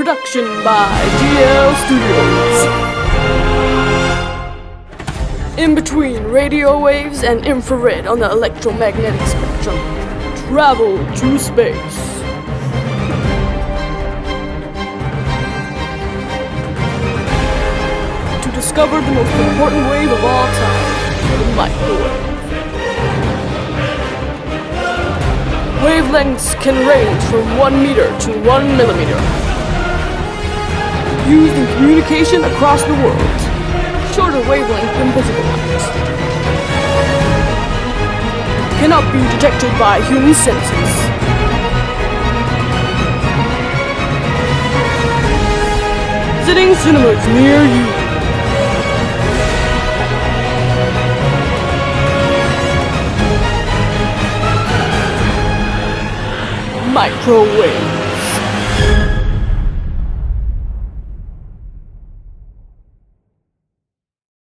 production by DL Studios. In between radio waves and infrared on the electromagnetic spectrum, travel to space. To discover the most important wave of all time, the microwave. Wavelengths can range from 1 meter to 1 millimeter. Used in communication across the world. Shorter wavelength than visible light. Cannot be detected by human senses. Visiting cinemas near you. Microwave.